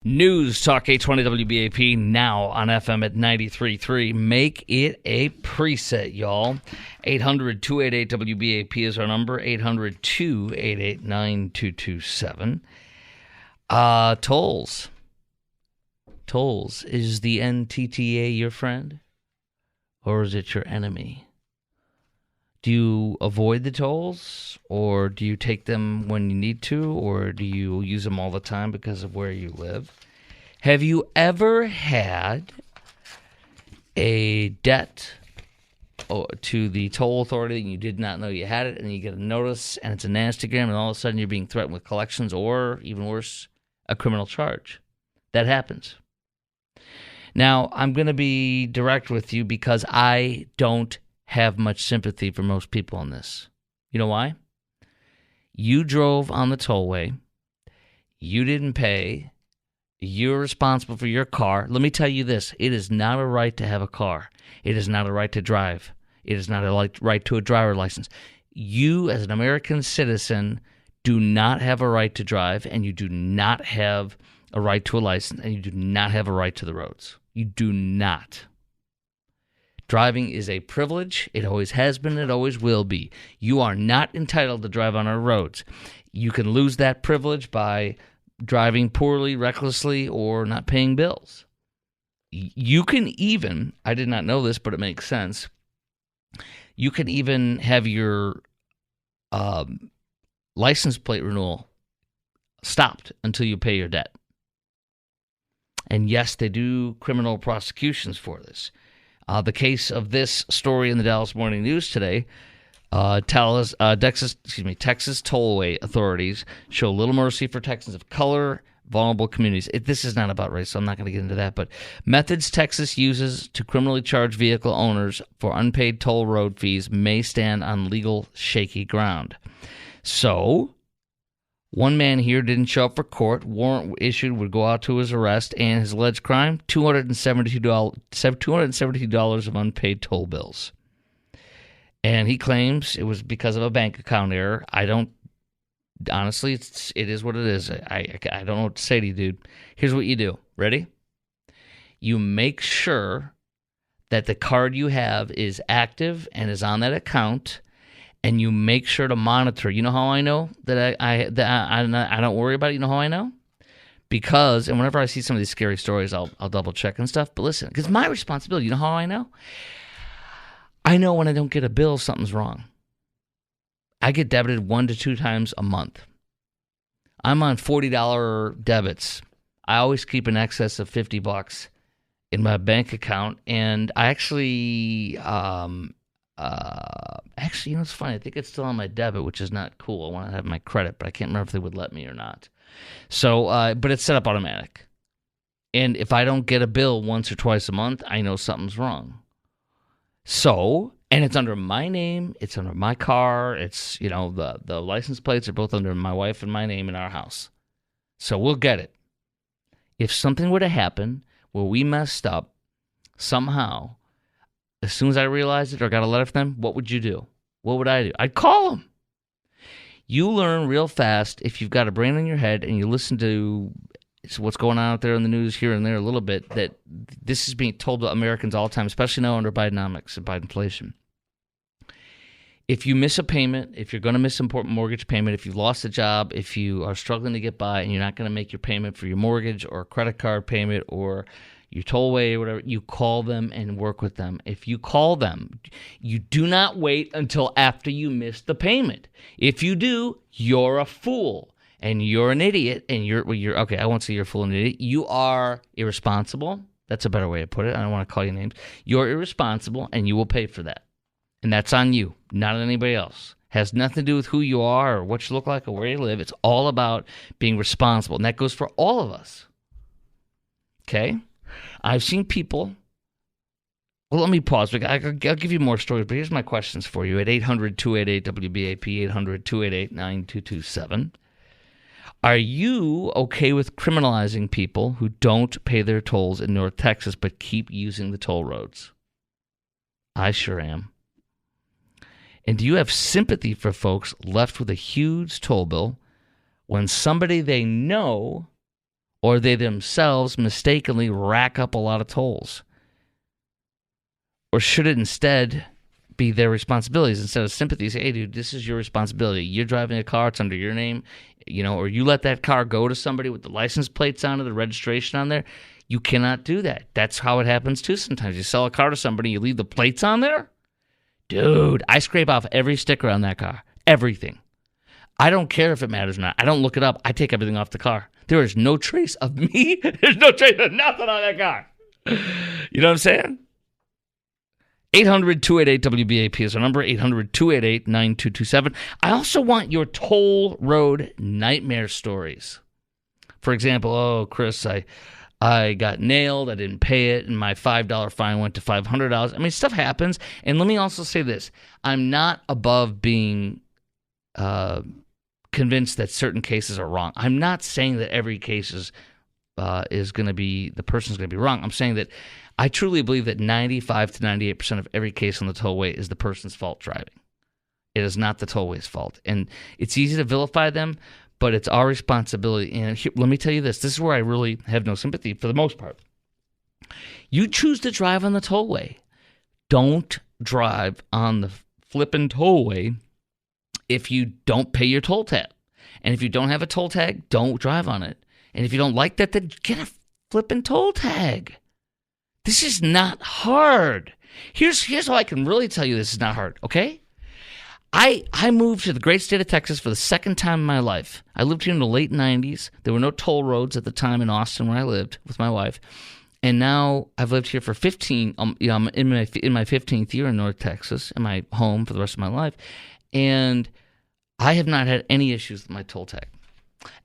News Talk 820 WBAP now on FM at 93.3. Make it a preset, y'all. 800-288-WBAP is our number. 800-288-9227. Tolls. Tolls. Is the NTTA your friend? Or is it your enemy? Do you avoid the tolls, or do you take them when you need to, or do you use them all the time because of where you live? Have you ever had a debt to the toll authority and you did not know you had it, and you get a notice and it's a nasty gram, and all of a sudden you're being threatened with collections, or even worse, a criminal charge? That happens. Now, I'm going to be direct with you because I don't have much sympathy for most people on this. You know why? You drove on the tollway. You didn't pay. You're responsible for your car. Let me tell you this. It is not a right to have a car. It is not a right to drive. It is not a right to a driver license. You, as an American citizen, do not have a right to drive, and you do not have a right to a license, and you do not have a right to the roads. You do not. Driving is a privilege. It always has been. It always will be. You are not entitled to drive on our roads. You can lose that privilege by driving poorly, recklessly, or not paying bills. You can even, I did not know this, but it makes sense, you can even have your license plate renewal stopped until you pay your debt. And yes, they do criminal prosecutions for this. The case of this story in the Dallas Morning News today, Texas tollway authorities show little mercy for Texans of color, vulnerable communities. This is not about race, so I'm not going to get into that. But methods Texas uses to criminally charge vehicle owners for unpaid toll road fees may stand on legal shaky ground. So, one man here didn't show up for court. Warrant issued would go out to his arrest, and his alleged crime, $272 of unpaid toll bills. And he claims it was because of a bank account error. I don't, honestly, it is what it is. I don't know what to say to you, dude. Here's what you do. Ready? You make sure that the card you have is active and is on that account, and you make sure to monitor. You know how I know that I don't worry about it? You know how I know? Because, and whenever I see some of these scary stories, I'll double check and stuff. But listen, because my responsibility. You know how I know? I know when I don't get a bill, something's wrong. I get debited 1 to 2 times a month. I'm on $40 debits. I always keep an excess of $50 in my bank account, and I actually, you know, it's funny. I think it's still on my debit, which is not cool. I want to have my credit, but I can't remember if they would let me or not. So, but it's set up automatic. And if I don't get a bill once or twice a month, I know something's wrong. So, and it's under my name. It's under my car. It's, you know, the license plates are both under my wife and my name in our house. So we'll get it. If something were to happen where we messed up somehow, as soon as I realized it or got a letter from them, what would you do? What would I do? I'd call them. You learn real fast if you've got a brain in your head and you listen to what's going on out there in the news here and there a little bit, that this is being told to Americans all the time, especially now under Bidenomics and Bidenflation. If you miss a payment, if you're going to miss an important mortgage payment, if you've lost a job, if you are struggling to get by and you're not going to make your payment for your mortgage or credit card payment or your tollway or whatever, you call them and work with them. If you call them, you do not wait until after you miss the payment. If you do, you're a fool and you're an idiot, and you're okay, I won't say you're a fool and an idiot. You are irresponsible. That's a better way to put it. I don't want to call you names. You're irresponsible, and you will pay for that. And that's on you, not on anybody else. Has nothing to do with who you are or what you look like or where you live. It's all about being responsible, and that goes for all of us. Okay? I've seen people. Well, let me pause. I'll give you more stories, but here's my questions for you at 800-288-WBAP, 800-288-9227. Are you okay with criminalizing people who don't pay their tolls in North Texas but keep using the toll roads? I sure am. And do you have sympathy for folks left with a huge toll bill when somebody they know or they themselves mistakenly rack up a lot of tolls? Or should it instead be their responsibilities instead of sympathy? Say, hey, dude, this is your responsibility. You're driving a car, it's under your name, or you let that car go to somebody with the license plates on it, the registration on there. You cannot do that. That's how it happens too sometimes. You sell a car to somebody, you leave the plates on there. Dude, I scrape off every sticker on that car. Everything. I don't care if it matters or not. I don't look it up. I take everything off the car. There is no trace of me. There's no trace of nothing on that car. You know what I'm saying? 800-288-WBAP is our number, 800-288-9227. I also want your toll road nightmare stories. For example, oh, Chris, I got nailed, I didn't pay it, and my $5 fine went to $500. I mean, stuff happens. And let me also say this. I'm not above being convinced that certain cases are wrong. I'm not saying that every case is going to be, the person's going to be wrong. I'm saying that I truly believe that 95 to 98% of every case on the tollway is the person's fault driving. It is not the tollway's fault. And it's easy to vilify them, but it's our responsibility. And here, let me tell you this. This is where I really have no sympathy for the most part. You choose to drive on the tollway. Don't drive on the flippin' tollway if you don't pay your toll tab. And if you don't have a toll tag, don't drive on it. And if you don't like that, then get a flippin' toll tag. This is not hard. Here's how I can really tell you this is not hard, okay? I moved to the great state of Texas for the second time in my life. I lived here in the late 90s. There were no toll roads at the time in Austin where I lived with my wife. And now I've lived here for 15, I'm in my 15th year in North Texas, in my home for the rest of my life. And I have not had any issues with my toll tag.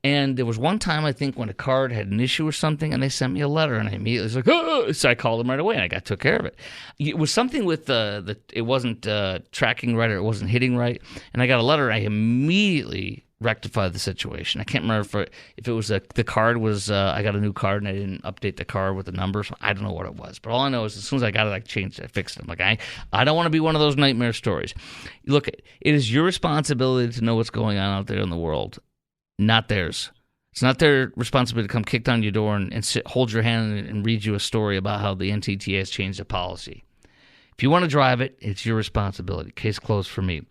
And there was one time, I think, when a card had an issue or something, and they sent me a letter, and I immediately was like, oh! So I called them right away, and I took care of it. It was something with it wasn't tracking right, or it wasn't hitting right, and I got a letter, and I immediately rectified the situation. I can't remember if it was the card was, I got a new card, and I didn't update the card with the numbers. I don't know what it was, but all I know is as soon as I got it, I changed it, I fixed it. I'm like, I don't want to be one of those nightmare stories. Look, it is your responsibility to know what's going on out there in the world. Not theirs. It's not their responsibility to come kick down your door and hold your hand and read you a story about how the NTTA has changed the policy. If you want to drive it, it's your responsibility. Case closed for me.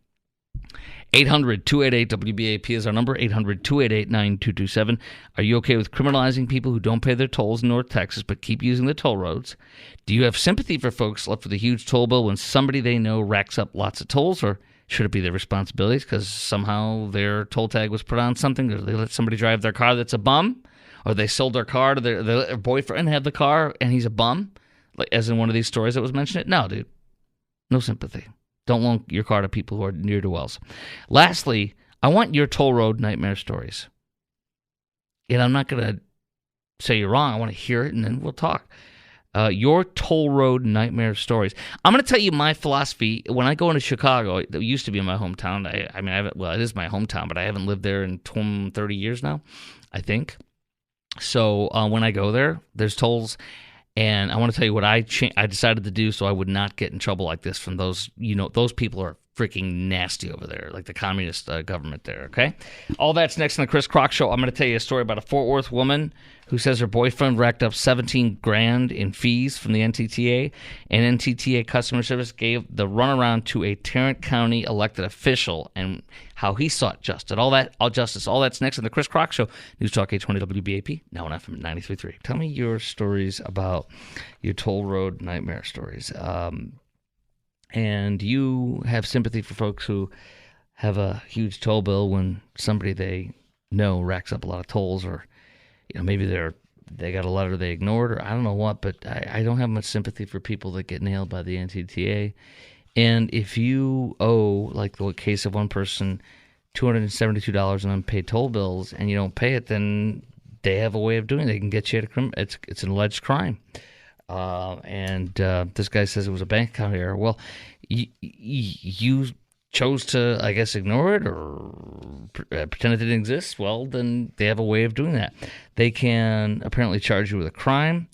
800-288-WBAP is our number, 800-288-9227. Are you okay with criminalizing people who don't pay their tolls in North Texas but keep using the toll roads? Do you have sympathy for folks left with a huge toll bill when somebody they know racks up lots of tolls, or should it be their responsibilities because somehow their toll tag was put on something, or they let somebody drive their car that's a bum, or they sold their car to their boyfriend have the car and he's a bum, like as in one of these stories that was mentioned? No, dude. No sympathy. Don't loan your car to people who are near to wells. Lastly, I want your toll road nightmare stories. And I'm not going to say you're wrong. I want to hear it, and then we'll talk. Your toll road nightmare stories. I'm going to tell you my philosophy. When I go into Chicago, it used to be in my hometown. It is my hometown, but I haven't lived there in 30 years now, I think. So when I go there, there's tolls. And I want to tell you what I decided to do so I would not get in trouble like this from those, those people are freaking nasty over there, like the communist government there, okay? All that's next on the Chris Crock Show. I'm going to tell you a story about a Fort Worth woman who says her boyfriend racked up $17,000 in fees from the NTTA, and NTTA customer service gave the runaround to a Tarrant County elected official and how he sought justice. All that's next on the Chris Crock Show. News Talk 820 WBAP, now on FM 93.3. Tell me your stories about your toll road nightmare stories. And you have sympathy for folks who have a huge toll bill when somebody they know racks up a lot of tolls, or maybe they got a letter they ignored, or I don't know what, but I don't have much sympathy for people that get nailed by the NTTA. And if you owe, like the case of one person, $272 in unpaid toll bills, and you don't pay it, then they have a way of doing it. They can get you at it's an alleged crime. And this guy says it was a bank account error. Well, you chose to, I guess, ignore it or pretend it didn't exist. Well, then they have a way of doing that. They can apparently charge you with a crime.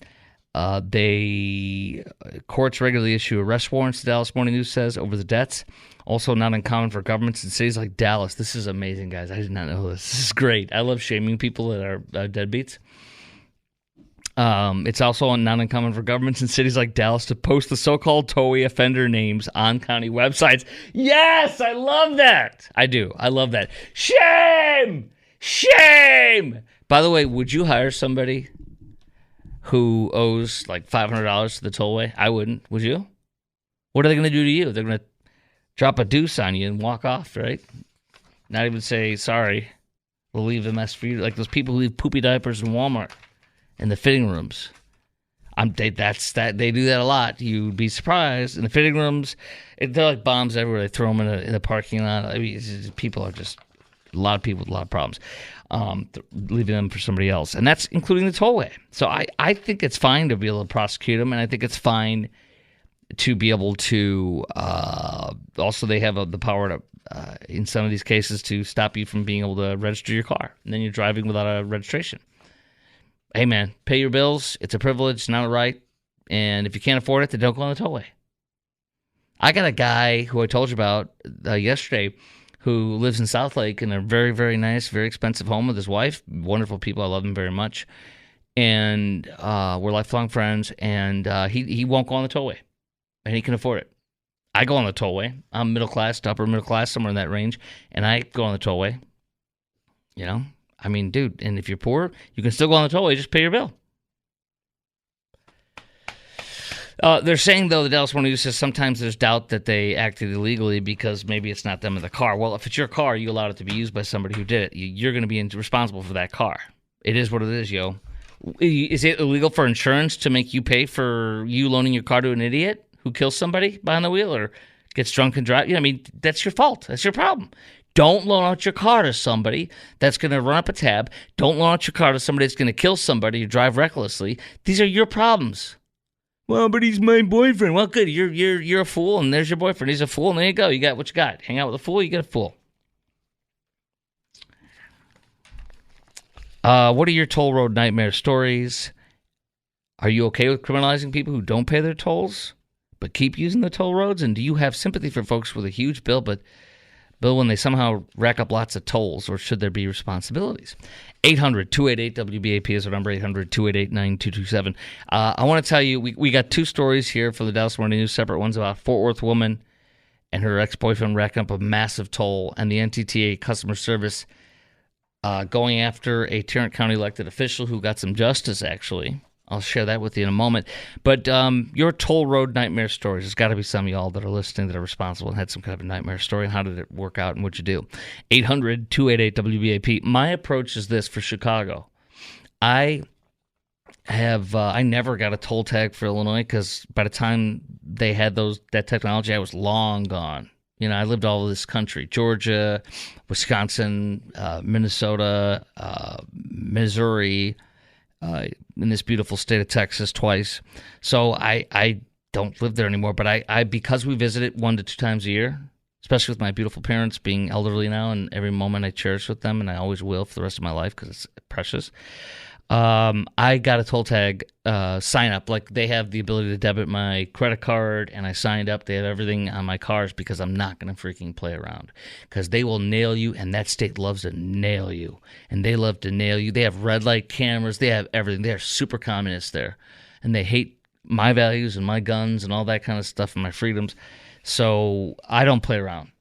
Courts regularly issue arrest warrants, the Dallas Morning News says, over the debts. Also not uncommon for governments in cities like Dallas. This is amazing, guys. I did not know this. This is great. I love shaming people that are deadbeats. It's also not uncommon for governments in cities like Dallas to post the so-called tollway offender names on county websites. Yes, I love that. I do. I love that. Shame! Shame! By the way, would you hire somebody who owes like $500 to the tollway? I wouldn't. Would you? What are they going to do to you? They're going to drop a deuce on you and walk off, right? Not even say, sorry, we'll leave the mess for you. Like those people who leave poopy diapers in Walmart in the fitting rooms. They do that a lot. You'd be surprised. In the fitting rooms, they're like bombs everywhere. They throw them in the parking lot. I mean, people are just, a lot of people with a lot of problems, leaving them for somebody else. And that's including the tollway. So I think it's fine to be able to prosecute them, and I think it's fine to be able to, also they have the power to, in some of these cases, to stop you from being able to register your car. And then you're driving without a registration. Hey, man, pay your bills. It's a privilege, not a right. And if you can't afford it, then don't go on the tollway. I got a guy who I told you about yesterday who lives in South Lake in a very, very nice, very expensive home with his wife. Wonderful people. I love them very much. And we're lifelong friends. And he won't go on the tollway. And he can afford it. I go on the tollway. I'm middle class to upper middle class, somewhere in that range. And I go on the tollway. You know? I mean, dude, and if you're poor, you can still go on the tollway, just pay your bill. They're saying, though, the Dallas Morning News says sometimes there's doubt that they acted illegally because maybe it's not them in the car. Well, if it's your car, you allowed it to be used by somebody who did it. You're going to be responsible for that car. It is what it is, yo. Is it illegal for insurance to make you pay for you loaning your car to an idiot who kills somebody behind the wheel or gets drunk and drive? I mean, that's your fault. That's your problem. Don't loan out your car to somebody that's going to run up a tab. Don't loan out your car to somebody that's going to kill somebody or drive recklessly. These are your problems. Well, but he's my boyfriend. Well, good. You're a fool, and there's your boyfriend. He's a fool, and there you go. You got what you got. Hang out with a fool, you get a fool. What are your toll road nightmare stories? Are you okay with criminalizing people who don't pay their tolls but keep using the toll roads? And do you have sympathy for folks with a huge bill when they somehow rack up lots of tolls, or should there be responsibilities? 800-288-WBAP is our number, 800-288-9227. I want to tell you, we got two stories here for the Dallas Morning News, separate ones about a Fort Worth woman and her ex-boyfriend racking up a massive toll, and the NTTA customer service going after a Tarrant County elected official who got some justice, actually. I'll share that with you in a moment. But your toll road nightmare stories, there's got to be some of y'all that are listening that are responsible and had some kind of a nightmare story. And how did it work out and what'd you do? 800-288-WBAP. My approach is this for Chicago. I never got a toll tag for Illinois because by the time they had that technology, I was long gone. You know, I lived all over this country: Georgia, Wisconsin, Minnesota, Missouri, in this beautiful state of Texas twice. So I don't live there anymore, but I because we visit it 1 to 2 times a year, especially with my beautiful parents being elderly now, and every moment I cherish with them, and I always will for the rest of my life because it's precious. I got a toll tag sign up. Like, they have the ability to debit my credit card, and I signed up. They have everything on my cars because I'm not going to freaking play around, because they will nail you, and that state loves to nail you, and they love to nail you. They have red light cameras. They have everything. They are super communist there, and they hate my values and my guns and all that kind of stuff and my freedoms. So I don't play around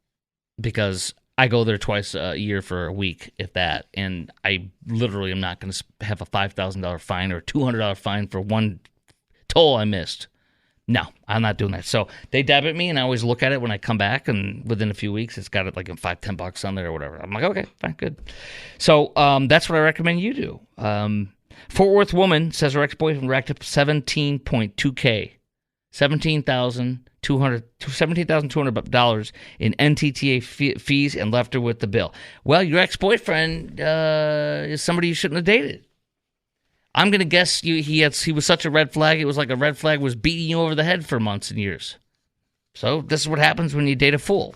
because I go there twice a year for a week, if that, and I literally am not going to have a $5,000 fine or a $200 fine for one toll I missed. No, I'm not doing that. So they debit me, and I always look at it when I come back, and within a few weeks, it's got it like $5-10 on there or whatever. I'm like, okay, fine, good. So that's what I recommend you do. Fort Worth woman says her ex-boyfriend racked up $17.2K, $17,200 in NTTA fees, and left her with the bill. Well, your ex-boyfriend is somebody you shouldn't have dated. I'm going to guess he was such a red flag. It was like a red flag was beating you over the head for months and years. So this is what happens when you date a fool.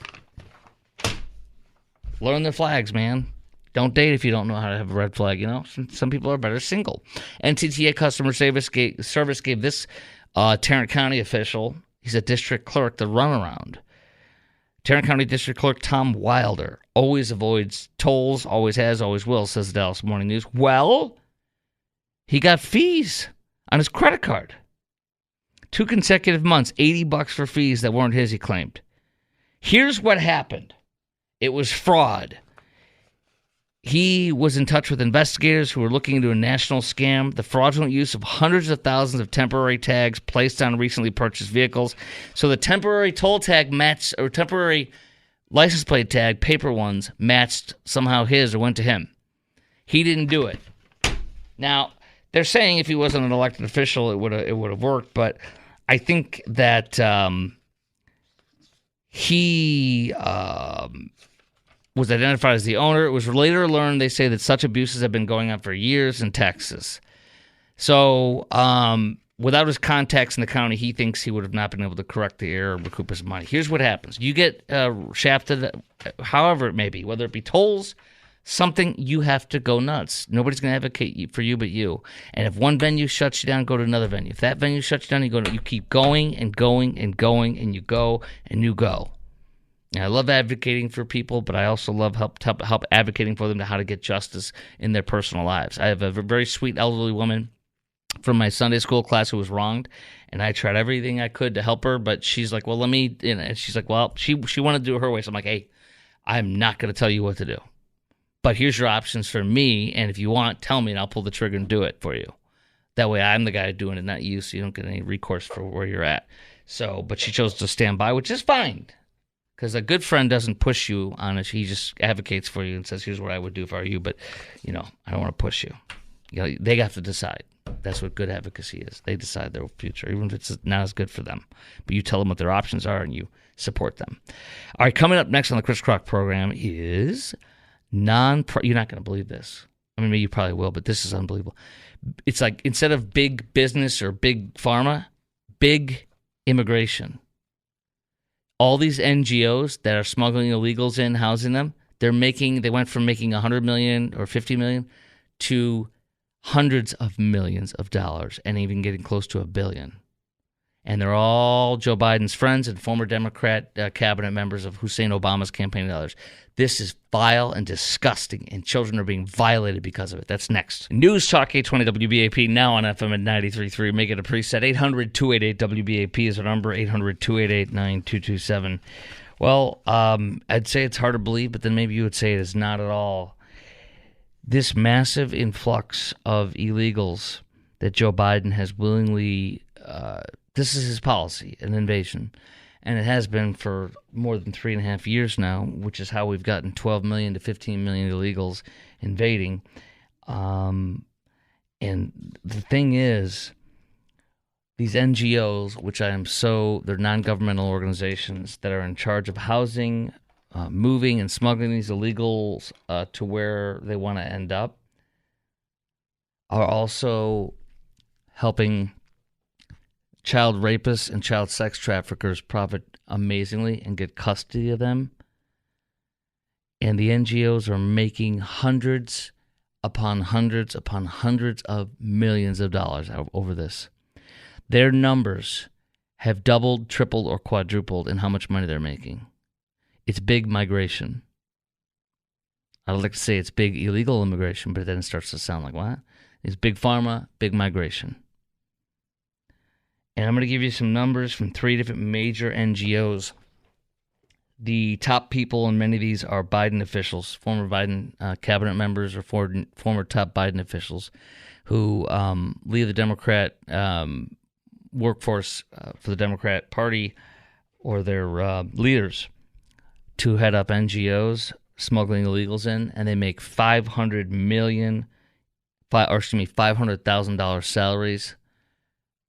Learn the flags, man. Don't date if you don't know how to have a red flag, you know? Some people are better single. NTTA customer service gave this Tarrant County official, he's a district clerk, the runaround. Tarrant County District Clerk Tom Wilder always avoids tolls, always has, always will, says the Dallas Morning News. Well, he got fees on his credit card. 2 consecutive months, $80 for fees that weren't his, he claimed. Here's what happened. It was fraud. He was in touch with investigators who were looking into a national scam, the fraudulent use of hundreds of thousands of temporary tags placed on recently purchased vehicles. So the temporary toll tag matched, or temporary license plate tag, paper ones, matched somehow his or went to him. He didn't do it. Now, they're saying if he wasn't an elected official, it would have worked, but I think that he was identified as the owner. It was later learned, they say, that such abuses have been going on for years in Texas. So without his contacts in the county, he thinks he would have not been able to correct the error or recoup his money. Here's what happens. You get shafted, however it may be, whether it be tolls, something, you have to go nuts. Nobody's going to advocate for you but you. And if one venue shuts you down, go to another venue. If that venue shuts you down, you keep going and going and going, and you go and you go. And I love advocating for people, but I also love help advocating for them to how to get justice in their personal lives. I have a very sweet elderly woman from my Sunday school class who was wronged, and I tried everything I could to help her, but she's like, well, and she's like, well, she wanted to do it her way. So I'm like, hey, I'm not going to tell you what to do, but here's your options for me, and if you want, tell me, and I'll pull the trigger and do it for you. That way I'm the guy doing it, not you, so you don't get any recourse for where you're at. So, but she chose to stand by, which is fine. Because a good friend doesn't push you on it. He just advocates for you and says, here's what I would do if I were you. But, I don't want to push you. They have to decide. That's what good advocacy is. They decide their future, even if it's not as good for them. But you tell them what their options are and you support them. All right, coming up next on the Chris Crock program is you're not going to believe this. I mean, maybe you probably will, but this is unbelievable. It's like instead of big business or big pharma, big immigration. All these NGOs that are smuggling illegals in, housing them, they went from making $100 million or $50 million to hundreds of millions of dollars, and even getting close to $1 billion. And they're all Joe Biden's friends and former Democrat cabinet members of Hussein Obama's campaign and others. This is vile and disgusting, and children are being violated because of it. That's next. News Talk 820 WBAP, now on FM at 93.3. Make it a preset. 800-288-WBAP is our number, 800-288-9227. Well, I'd say it's hard to believe, but then maybe you would say it is not at all. This massive influx of illegals that Joe Biden has willingly this is his policy, an invasion. And it has been for more than 3.5 years now, which is how we've gotten 12 million to 15 million illegals invading. And the thing is, these NGOs, which they're non-governmental organizations that are in charge of housing, moving and smuggling these illegals to where they want to end up, are also helping child rapists and child sex traffickers profit amazingly and get custody of them. And the NGOs are making hundreds upon hundreds upon hundreds of millions of dollars over this. Their numbers have doubled, tripled, or quadrupled in how much money they're making. It's big migration. I would like to say it's big illegal immigration, but then it starts to sound like, what? It's big pharma, big migration. And I'm going to give you some numbers from 3 different major NGOs. The top people in many of these are Biden officials, former Biden cabinet members or former top Biden officials who lead the Democrat workforce for the Democrat Party, or their leaders, to head up NGOs smuggling illegals in, and they make $500,000 salaries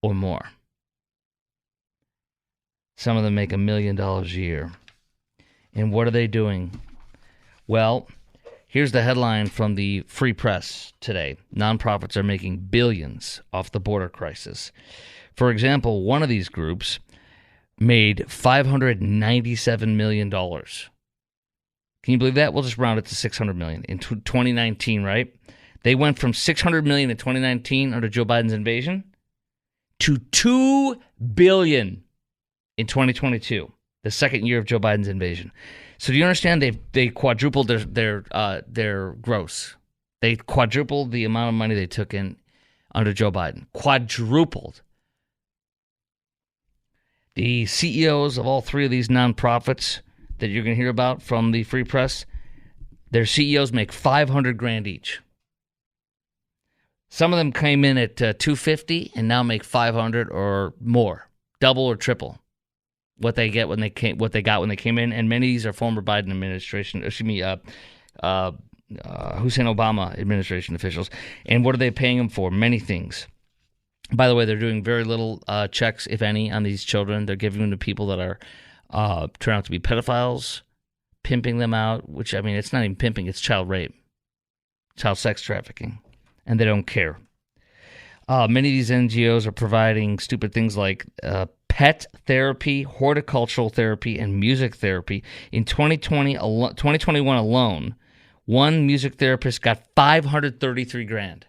or more. Some of them make $1 million a year. And what are they doing? Well, here's the headline from the Free Press today. Nonprofits are making billions off the border crisis. For example, one of these groups made $597 million. Can you believe that? We'll just round it to $600 million. In 2019, right? They went from $600 million in 2019 under Joe Biden's invasion to $2 billion in 2022, the second year of Joe Biden's invasion. So do you understand? They quadrupled their gross. They quadrupled the amount of money they took in under Joe Biden. Quadrupled. The CEOs of all three of these nonprofits that you're going to hear about from the Free Press, their CEOs make $500,000 each. Some of them came in at $250 and now make $500 or more, double or triple what they got when they came in. And many of these are former Biden administration, Hussein Obama administration officials. And what are they paying them for? Many things. By the way, they're doing very little checks, if any, on these children. They're giving them to people that are turn out to be pedophiles, pimping them out, which, I mean, it's not even pimping, it's child rape, child sex trafficking, and they don't care. Many of these NGOs are providing stupid things like pet therapy, horticultural therapy, and music therapy. In 2021 alone, one music therapist got $533,000.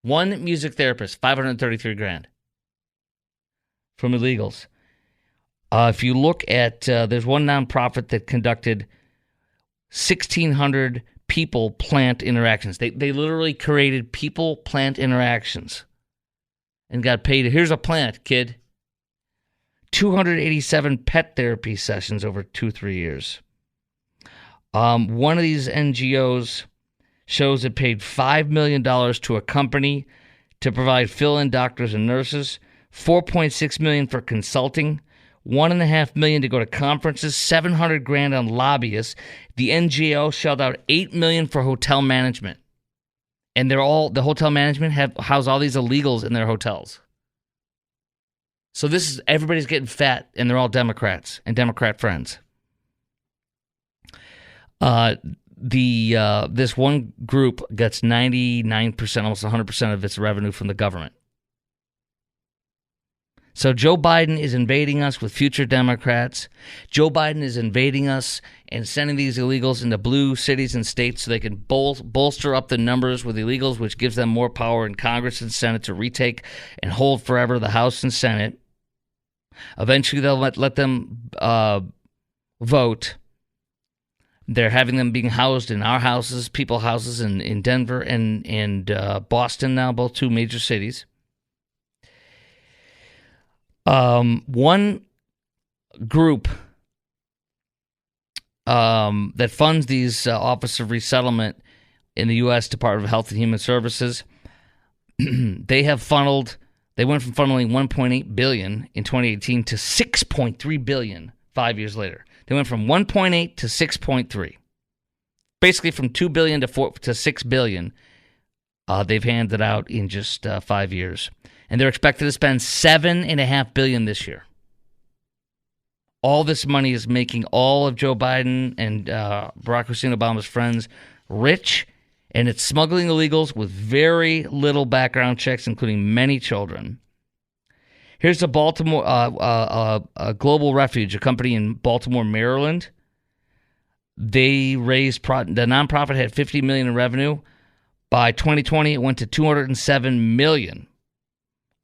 One music therapist, $533,000 from illegals. If you look at, there's one nonprofit that conducted 1,600 people-plant interactions. They literally created people-plant interactions and got paid. Here's a plant, kid. 287 pet therapy sessions over 2-3 years. One of these NGOs shows it paid $5 million to a company to provide fill-in doctors and nurses, $4.6 million for consulting, $1.5 million to go to conferences, $700,000 on lobbyists. The NGO shelled out $8 million for hotel management, and the hotel management house all these illegals in their hotels. So everybody's getting fat, and they're all Democrats and Democrat friends. This one group gets 99%, almost 100% of its revenue from the government. So Joe Biden is invading us with future Democrats. Joe Biden is invading us and sending these illegals into blue cities and states so they can bolster up the numbers with illegals, which gives them more power in Congress and Senate to retake and hold forever the House and Senate. Eventually, they'll let them vote. They're having them being housed in our houses, people houses in Denver and Boston now, both two major cities. One group that funds these Office of Resettlement in the U.S. Department of Health and Human Services, they went from funneling $1.8 billion in 2018 to $6.3 billion 5 years later. They went from 1.8 to 6.3. Basically from $2 billion to $6 billion, they've handed out in just 5 years. And they're expected to spend $7.5 billion this year. All this money is making all of Joe Biden and Barack Hussein Obama's friends rich, and it's smuggling illegals with very little background checks, including many children. Here's a Baltimore Global Refuge, a company in Baltimore, Maryland. They raised the nonprofit had $50 million in revenue. By 2020, it went to $207 million.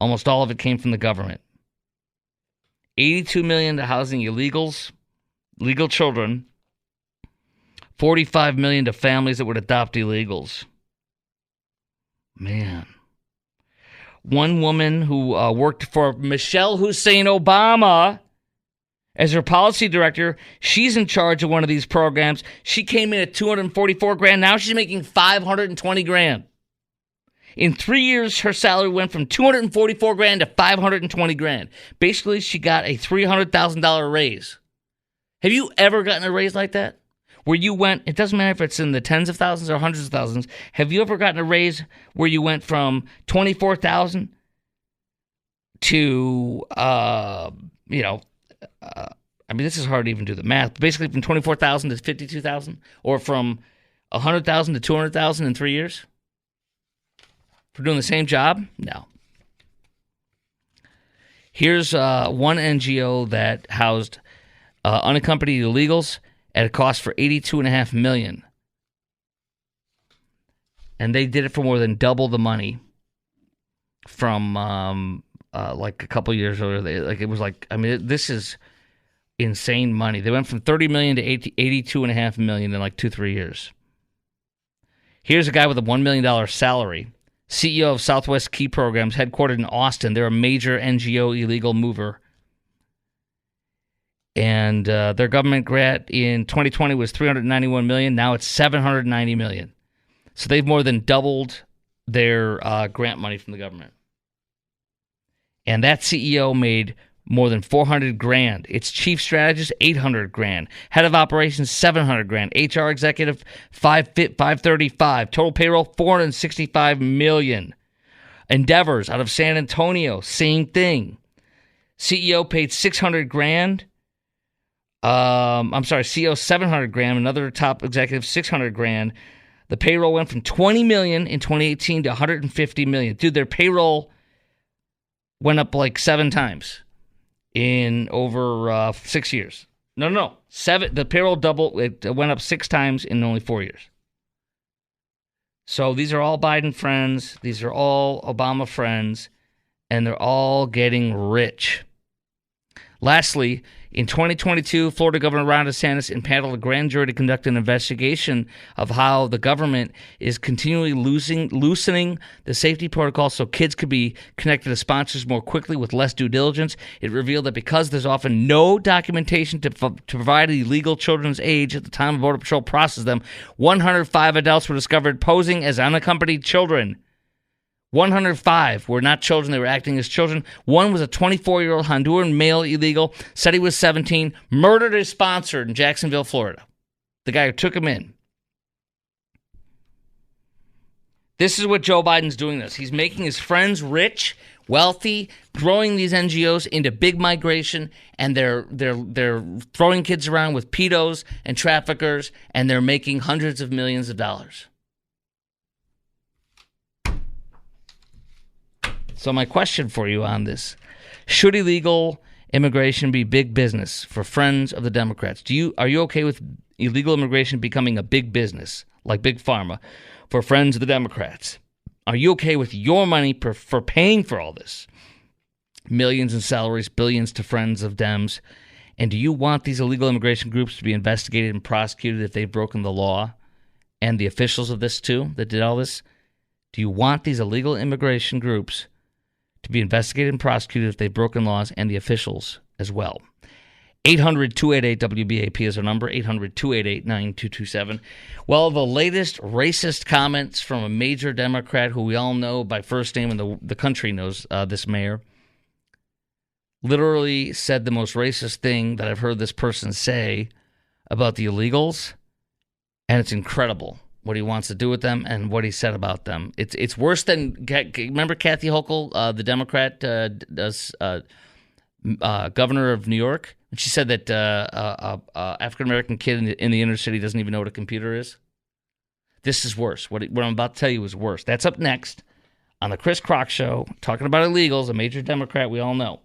Almost all of it came from the government. $82 million to housing legal children. $45 million to families that would adopt illegals. Man. One woman who worked for Michelle Hussein Obama as her policy director, she's in charge of one of these programs. She came in at $244,000. Now she's making $520,000. In 3 years, her salary went from $244,000 to $520,000. Basically, she got a $300,000 raise. Have you ever gotten a raise like that? Where you went, it doesn't matter if it's in the tens of thousands or hundreds of thousands. Have you ever gotten a raise where you went from $24,000 to, I mean, this is hard to even do the math. Basically, from $24,000 to $52,000, or from $100,000 to $200,000 in 3 years for doing the same job? No. Here's one NGO that housed unaccompanied illegals at a cost for $82.5 million. And they did it for more than double the money from like a couple years earlier. This is insane money. They went from $30 million to $82.5 million in like 2-3 years. Here's a guy with a $1 million salary CEO of Southwest Key Programs, headquartered in Austin. They're a major NGO illegal mover. And their government grant in 2020 was $391 million. Now it's $790 million. So they've more than doubled their grant money from the government. And that CEO made more than $400,000. Its chief strategist, $800,000. Head of operations, $700,000. HR executive, $535,000. Total payroll, $465 million. Endeavors out of San Antonio, same thing. CEO paid $600,000. CEO $700,000. Another top executive, $600,000. The payroll went from $20 million in 2018 to $150 million. Dude, their payroll went up like 7 times in over 6 years. No. 7. The payroll doubled. It went up 6 times in only 4 years. So these are all Biden friends. These are all Obama friends. And they're all getting rich. Lastly, in 2022, Florida Governor Ron DeSantis impaneled a grand jury to conduct an investigation of how the government is continually loosening the safety protocol so kids could be connected to sponsors more quickly with less due diligence. It revealed that because there's often no documentation to provide illegal children's age at the time Border Patrol processes them, 105 adults were discovered posing as unaccompanied children. 105 were not children. They were acting as children. One was a 24-year-old Honduran male illegal, said he was 17, murdered his sponsor in Jacksonville, Florida. The guy who took him in. This is what Joe Biden's doing this. He's making his friends rich, wealthy, growing these NGOs into big migration, and they're throwing kids around with pedos and traffickers, and they're making hundreds of millions of dollars. So my question for you on this, should illegal immigration be big business for friends of the Democrats? Are you okay with illegal immigration becoming a big business, like Big Pharma, for friends of the Democrats? Are you okay with your money for paying for all this? Millions in salaries, billions to friends of Dems. And do you want these illegal immigration groups to be investigated and prosecuted if they've broken the law? And the officials of this too, that did all this? Do you want these illegal immigration groups to be investigated and prosecuted if they've broken laws, and the officials as well? 800-288-WBAP is our number, 800-288-9227. Well, the latest racist comments from a major Democrat who we all know by first name, and the country knows this mayor, literally said the most racist thing that I've heard this person say about the illegals, and it's incredible what he wants to do with them and what he said about them. It's worse than, remember Kathy Hochul, the Democrat governor of New York? And she said that African-American kid in the inner city doesn't even know what a computer is. This is worse. What I'm about to tell you is worse. That's up next on the Chris Crock Show, talking about illegals, a major Democrat we all know.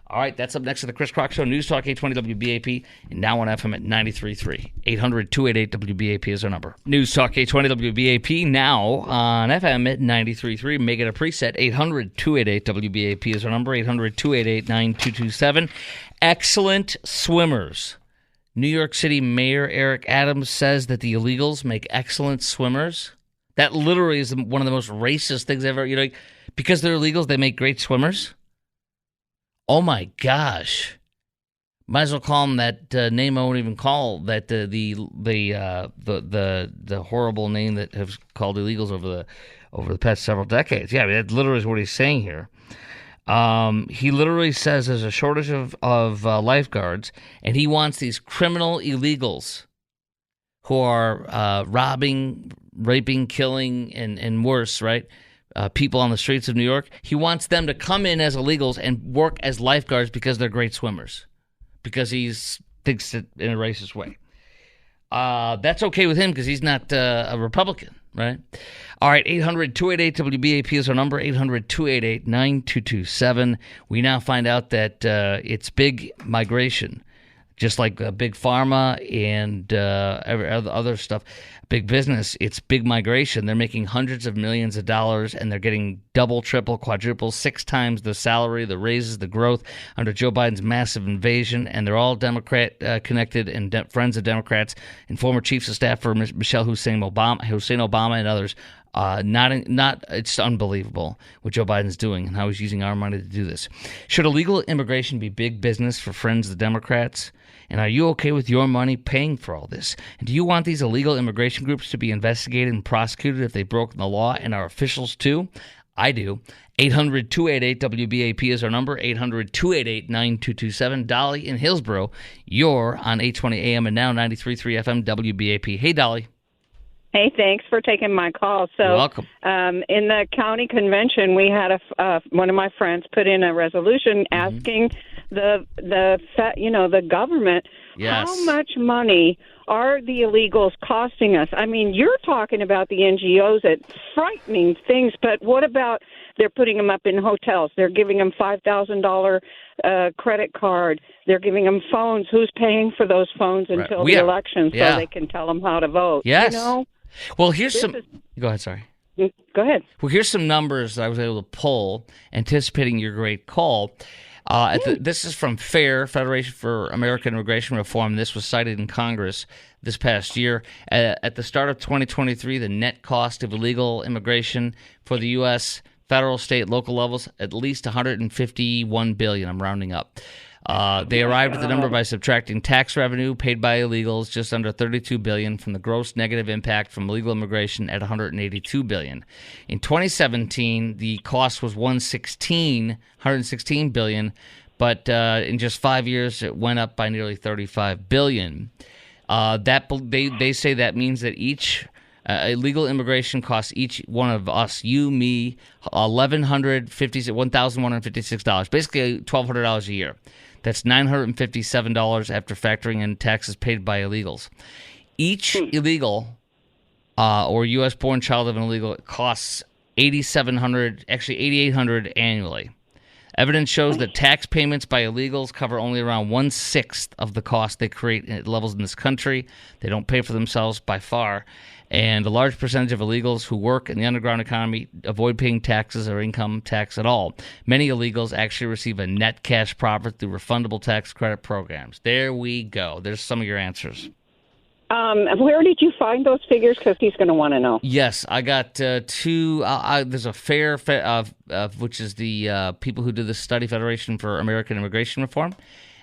All right, that's up next to the Chris Crock Show, News Talk 820 WBAP, and now on FM at 93.3. 800-288-WBAP is our number. News Talk 820 WBAP, now on FM at 93.3. Make it a preset. 800-288-WBAP is our number. 800-288-9227. Excellent swimmers. New York City Mayor Eric Adams says that the illegals make excellent swimmers. That literally is one of the most racist things ever. Because they're illegals, they make great swimmers. Oh my gosh! Might as well call them that name I won't even call that the horrible name that have called illegals over the past several decades. Yeah, I mean, that literally is what he's saying here. He literally says there's a shortage of lifeguards, and he wants these criminal illegals who are robbing, raping, killing, and worse, right? People on the streets of New York. He wants them to come in as illegals and work as lifeguards because they're great swimmers. Because he thinks it in a racist way. That's okay with him because he's not a Republican, right? All right, 800-288-WBAP is our number, 800-288-9227. We now find out that it's big migration, just like Big Pharma and other stuff. Big business, it's big migration. They're making hundreds of millions of dollars, and they're getting double, triple, quadruple, 6 times the salary, the raises, the growth under Joe Biden's massive invasion, and they're all Democrat connected and friends of Democrats and former chiefs of staff for Michelle Hussein Obama and others It's unbelievable what Joe Biden's doing and how he's using our money to do this. Should illegal immigration be big business for friends of the Democrats? And are you okay with your money paying for all this? And do you want these illegal immigration groups to be investigated and prosecuted if they've broken the law, and our officials too? I do. 800-288-WBAP is our number, 800-288-9227. Dolly in Hillsborough, you're on 820 AM and now 93.3 FM WBAP. Hey, Dolly. Hey, thanks for taking my call. So, you're welcome. In the county convention, we had one of my friends put in a resolution asking the government, yes, how much money are the illegals costing us? I mean, you're talking about the NGOs at frightening things, but what about they're putting them up in hotels? They're giving them $5,000 credit card. They're giving them phones. Who's paying for those phones until the election so they can tell them how to vote? Yes. You know? Well, here's some... Go ahead, sorry. Go ahead. Well, here's some numbers that I was able to pull, anticipating your great call. This is from FAIR, Federation for American Immigration Reform. This was cited in Congress this past year. At the start of 2023, the net cost of illegal immigration for the U.S. federal, state, local levels, at least $151 billion. I'm rounding up. They arrived at the number by subtracting tax revenue paid by illegals, just under $32 billion, from the gross negative impact from illegal immigration at $182 billion. In 2017, the cost was $116 billion, but in just 5 years, it went up by nearly $35 billion. They say that means that each illegal immigration costs each one of us, you, me, $1,156, basically $1,200 a year. That's $957 after factoring in taxes paid by illegals. Each illegal or U.S.-born child of an illegal costs $8,800 annually. Evidence shows that tax payments by illegals cover only around 1/6 of the cost they create at levels in this country. They don't pay for themselves by far. And a large percentage of illegals who work in the underground economy avoid paying taxes or income tax at all. Many illegals actually receive a net cash profit through refundable tax credit programs. There we go. There's some of your answers. Where did you find those figures? Because he's going to want to know. Yes, I got two. There's a FAIR, which is the people who do the study, Federation for American Immigration Reform.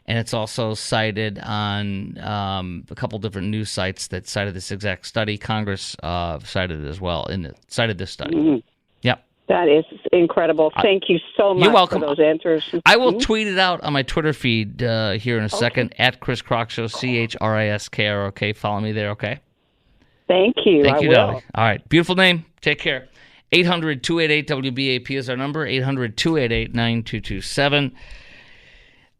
And it's also cited on a couple different news sites that cited this exact study. Congress cited it as well, cited this study. Mm-hmm. Yep. That is incredible. Thank you so much You're welcome. for those answers. I will tweet it out on my Twitter feed here in a second, at Chris Crock Show, ChrisKrock. Follow me there, okay? Thank you. Thank you, will. Dolly. All right. Beautiful name. Take care. 800-288-WBAP is our number, 800-288-9227.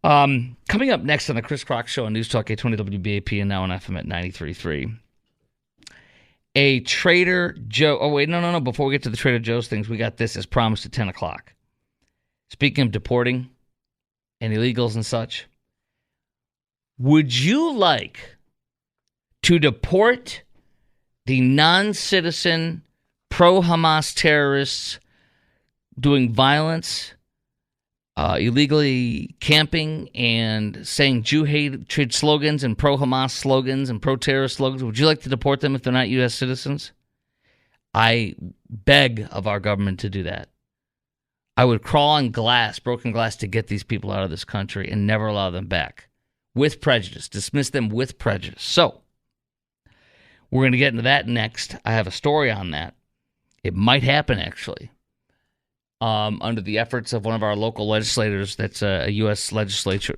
Coming up next on the Chris Crock Show on News Talk 820 WBAP and now on FM at 93.3. A Trader Joe. Oh, wait, no. Before we get to the Trader Joe's things, we got this as promised at 10 o'clock. Speaking of deporting and illegals and such, would you like to deport the non-citizen pro-Hamas terrorists doing violence, illegally camping and saying Jew hatred slogans and pro-Hamas slogans and pro-terrorist slogans? Would you like to deport them if they're not U.S. citizens? I beg of our government to do that. I would crawl on broken glass, to get these people out of this country and never allow them back. With prejudice. Dismiss them with prejudice. So, we're going to get into that next. I have a story on that. It might happen, actually. Under the efforts of one of our local legislators that's a U.S. legislator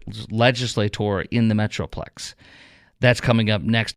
in the Metroplex. That's coming up next.